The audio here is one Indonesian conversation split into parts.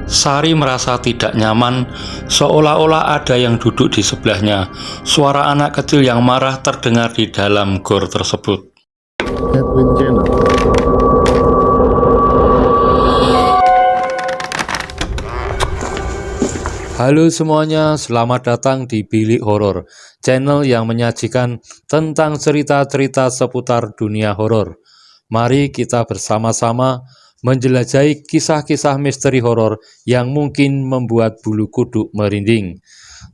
Sari merasa tidak nyaman, seolah-olah ada yang duduk di sebelahnya. Suara anak kecil yang marah terdengar di dalam gor tersebut. Edwin Jenner. Halo semuanya, selamat datang di Bilik Horor, channel yang menyajikan tentang cerita-cerita seputar dunia horor. Mari kita bersama-sama menjelajahi kisah-kisah misteri horor yang mungkin membuat bulu kuduk merinding.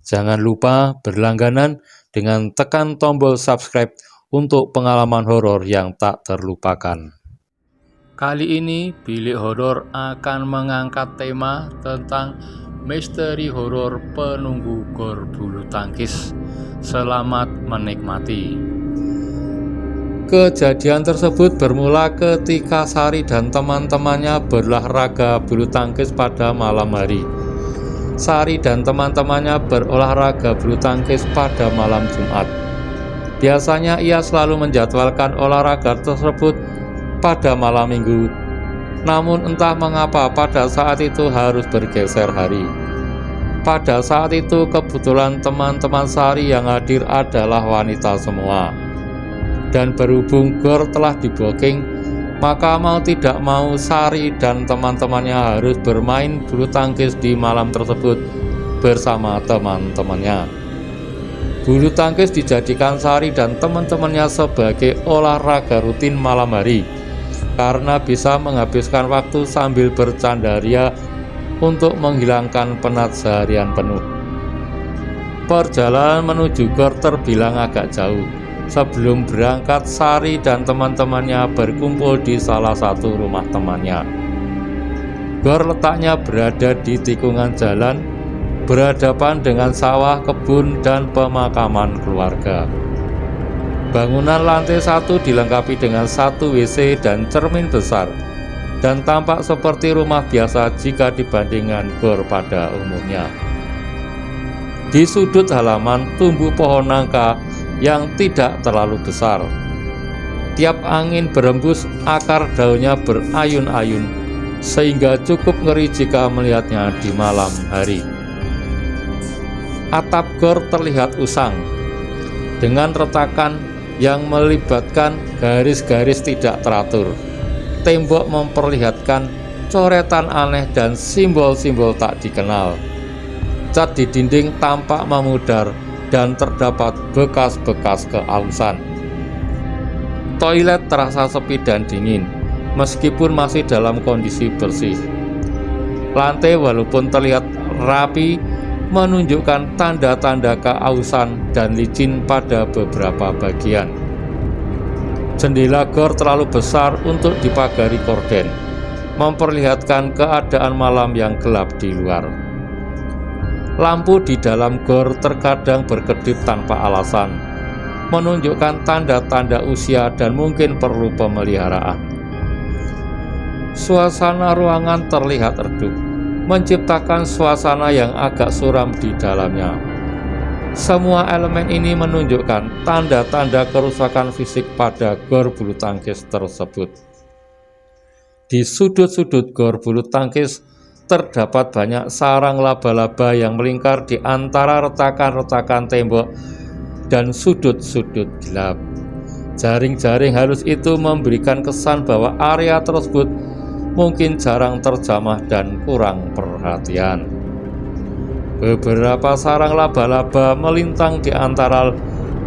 Jangan lupa berlangganan dengan tekan tombol subscribe untuk pengalaman horor yang tak terlupakan. Kali ini Bilik Horor akan mengangkat tema tentang misteri horor penunggu gor bulu tangkis. Selamat menikmati. Kejadian tersebut bermula ketika Sari dan teman-temannya berolahraga bulu tangkis pada malam hari. Sari dan teman-temannya berolahraga bulu tangkis pada malam Jumat. Biasanya ia selalu menjadwalkan olahraga tersebut pada malam Minggu. Namun entah mengapa pada saat itu harus bergeser hari. Pada saat itu kebetulan teman-teman Sari yang hadir adalah wanita semua. Dan berhubung gor telah di-booking, maka mau tidak mau Sari dan teman-temannya harus bermain bulu tangkis di malam tersebut bersama teman-temannya. Bulu tangkis dijadikan Sari dan teman-temannya sebagai olahraga rutin malam hari, karena bisa menghabiskan waktu sambil bercanda ria untuk menghilangkan penat seharian penuh. Perjalanan menuju gor terbilang agak jauh. Sebelum berangkat, Sari dan teman-temannya berkumpul di salah satu rumah temannya. Gor letaknya berada di tikungan jalan, berhadapan dengan sawah, kebun, dan pemakaman keluarga. Bangunan lantai 1 dilengkapi dengan 1 WC dan cermin besar, dan tampak seperti rumah biasa jika dibandingkan gor pada umumnya. Di sudut halaman tumbuh pohon nangka yang tidak terlalu besar. Tiap angin berembus, akar daunnya berayun-ayun, sehingga cukup ngeri jika melihatnya di malam hari. Atap gor terlihat usang, dengan retakan yang melibatkan garis-garis tidak teratur. Tembok memperlihatkan coretan aneh dan simbol-simbol tak dikenal. Cat di dinding tampak memudar dan terdapat bekas-bekas keausan. Toilet terasa sepi dan dingin, meskipun masih dalam kondisi bersih. Lantai walaupun terlihat rapi, menunjukkan tanda-tanda keausan dan licin pada beberapa bagian. Jendela gor terlalu besar untuk dipagari korden, memperlihatkan keadaan malam yang gelap di luar. Lampu di dalam gor terkadang berkedip tanpa alasan, menunjukkan tanda-tanda usia dan mungkin perlu pemeliharaan. Suasana ruangan terlihat redup, menciptakan suasana yang agak suram di dalamnya. Semua elemen ini menunjukkan tanda-tanda kerusakan fisik pada gor bulu tangkis tersebut. Di sudut-sudut gor bulu tangkis terdapat banyak sarang laba-laba yang melingkar di antara retakan-retakan tembok dan sudut-sudut gelap. Jaring-jaring halus itu memberikan kesan bahwa area tersebut mungkin jarang terjamah dan kurang perhatian. Beberapa sarang laba-laba melintang di antara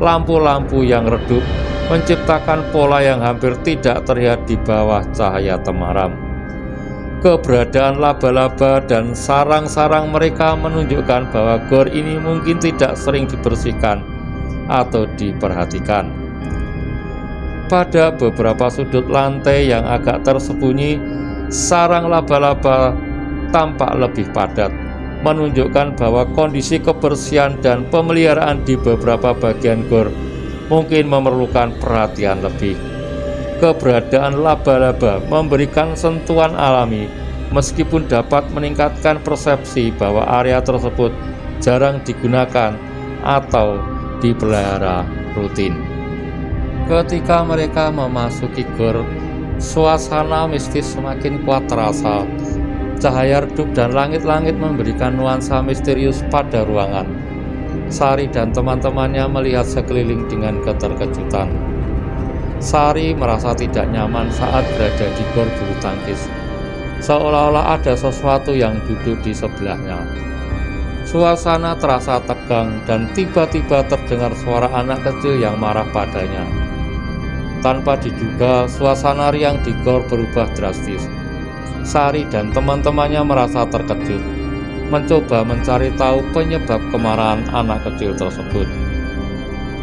lampu-lampu yang redup, menciptakan pola yang hampir tidak terlihat di bawah cahaya temaram. Keberadaan laba-laba dan sarang-sarang mereka menunjukkan bahwa gor ini mungkin tidak sering dibersihkan atau diperhatikan. Pada beberapa sudut lantai yang agak tersembunyi, sarang laba-laba tampak lebih padat, menunjukkan bahwa kondisi kebersihan dan pemeliharaan di beberapa bagian gor mungkin memerlukan perhatian lebih. Keberadaan laba-laba memberikan sentuhan alami, meskipun dapat meningkatkan persepsi bahwa area tersebut jarang digunakan atau dipelihara rutin. Ketika mereka memasuki gor, suasana mistis semakin kuat terasa. Cahaya redup dan langit-langit memberikan nuansa misterius pada ruangan. Sari dan teman-temannya melihat sekeliling dengan keterkejutan. Sari merasa tidak nyaman saat berada di gor bulu tangkis, seolah-olah ada sesuatu yang duduk di sebelahnya. Suasana terasa tegang dan tiba-tiba terdengar suara anak kecil yang marah padanya. Tanpa diduga, suasana riang di gor berubah drastis. Sari dan teman-temannya merasa terkejut, mencoba mencari tahu penyebab kemarahan anak kecil tersebut.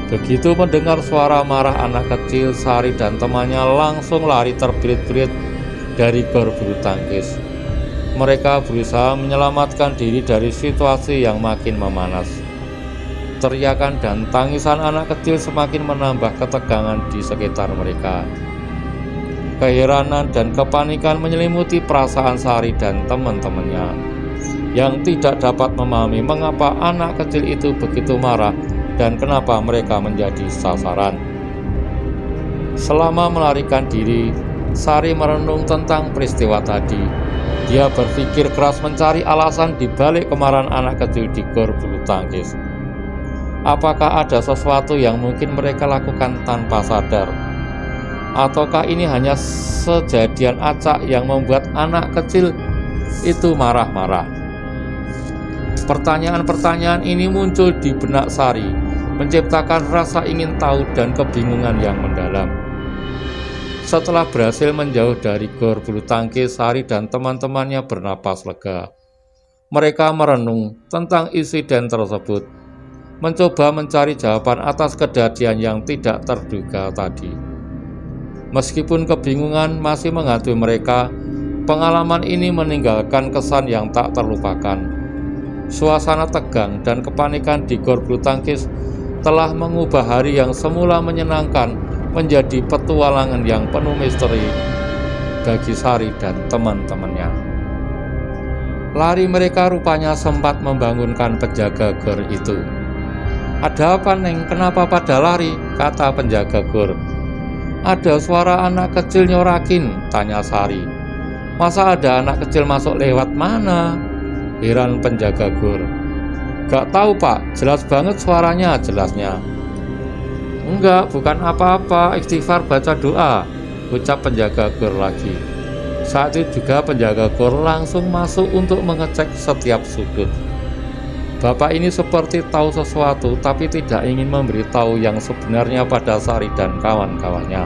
Begitu mendengar suara marah anak kecil, Sari dan temannya langsung lari terbirit-birit dari gor bulu tangkis. Mereka berusaha menyelamatkan diri dari situasi yang makin memanas. Teriakan dan tangisan anak kecil semakin menambah ketegangan di sekitar mereka. Keheranan dan kepanikan menyelimuti perasaan Sari dan teman-temannya, yang tidak dapat memahami mengapa anak kecil itu begitu marah dan kenapa mereka menjadi sasaran. Selama melarikan diri, Sari merenung tentang peristiwa tadi. Dia berpikir keras mencari alasan di balik kemarahan anak kecil di gor bulu tangkis. Apakah ada sesuatu yang mungkin mereka lakukan tanpa sadar? Ataukah ini hanya sejadian acak yang membuat anak kecil itu marah-marah? Pertanyaan-pertanyaan ini muncul di benak Sari, menciptakan rasa ingin tahu dan kebingungan yang mendalam. Setelah berhasil menjauh dari gor bulu tangkis, Sari dan teman-temannya bernapas lega. Mereka merenung tentang insiden tersebut, mencoba mencari jawaban atas kejadian yang tidak terduga tadi. Meskipun kebingungan masih menghantui mereka, pengalaman ini meninggalkan kesan yang tak terlupakan. Suasana tegang dan kepanikan di gor bulu tangkis telah mengubah hari yang semula menyenangkan menjadi petualangan yang penuh misteri bagi Sari dan teman-temannya. Lari mereka rupanya sempat membangunkan penjaga gor itu. "Ada apa, Neng? Kenapa pada lari?" kata penjaga gor. "Ada suara anak kecil nyorakin," tanya Sari. "Masa ada anak kecil masuk lewat mana?" heran penjaga gor. "Gak tahu, Pak, jelas banget suaranya," jelasnya. "Enggak, bukan apa-apa, istighfar baca doa," ucap penjaga gor lagi. Saat itu juga penjaga gor langsung masuk untuk mengecek setiap sudut. Bapak ini seperti tahu sesuatu tapi tidak ingin memberitahu yang sebenarnya pada Sari dan kawan-kawannya.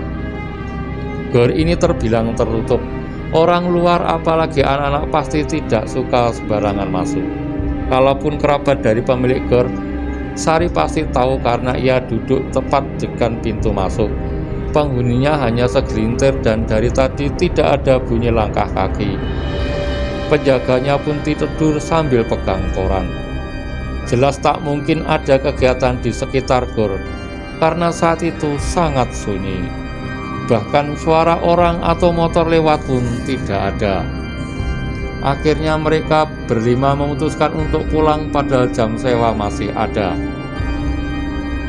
Gor ini terbilang tertutup. Orang luar apalagi anak-anak pasti tidak suka sembarangan masuk. Kalaupun kerabat dari pemilik gor, Sari pasti tahu karena ia duduk tepat dekat pintu masuk. Penghuninya hanya segelintir dan dari tadi tidak ada bunyi langkah kaki. Penjaganya pun tidur sambil pegang koran. Jelas tak mungkin ada kegiatan di sekitar gor, karena saat itu sangat sunyi. Bahkan suara orang atau motor lewat pun tidak ada. Akhirnya mereka berlima memutuskan untuk pulang padahal jam sewa masih ada.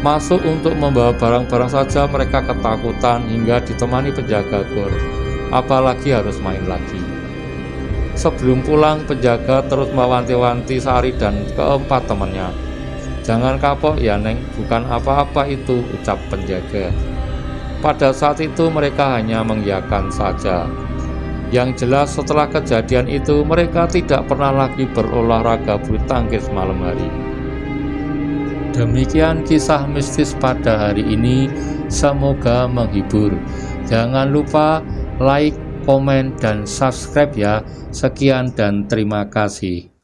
Masuk untuk membawa barang-barang saja mereka ketakutan hingga ditemani penjaga gor, apalagi harus main lagi. Sebelum pulang, penjaga terus mewanti-wanti Sari dan keempat temannya. "Jangan kapok ya, Neng, bukan apa-apa itu," ucap penjaga. Pada saat itu mereka hanya mengiyakan saja. Yang jelas setelah kejadian itu mereka tidak pernah lagi berolahraga bulu tangkis malam hari. Demikian kisah mistis pada hari ini, semoga menghibur. Jangan lupa like, komen, dan subscribe ya. Sekian dan terima kasih.